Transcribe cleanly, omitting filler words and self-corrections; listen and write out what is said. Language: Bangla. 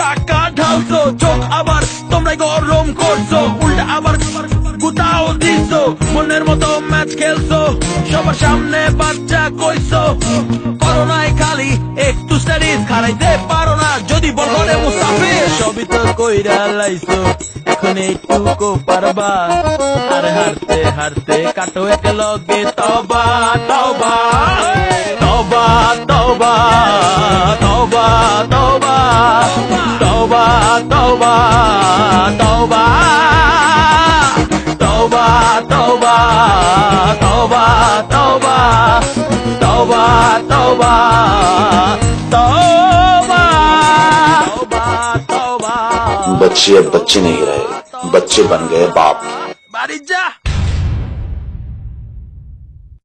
টাকা ঢালছো, চোখ আবার তোমরা গরম করছো, উল্টা আবার গুতাও দিছো, মনের মতো ম্যাচ খেলছো, সবার সামনে বাচ্চা কইছো, করোনায় খালি একটু স্টাডিজ খারাইতে পারো না, যদি বলরে মুস্তাফিজ সবই তো কইরা লাইছো, এখন এইটুকু পারবা, আর হারতে হারতে কাটো এক লগে তবা তবা তবা তবা তবা তবা তবা তবা তবা তবা তবা তবা তবা তবা তবা তবা তবা। बच्चे अब बच्चे नहीं रहे, बच्चे बन गए बाप। बारी जा।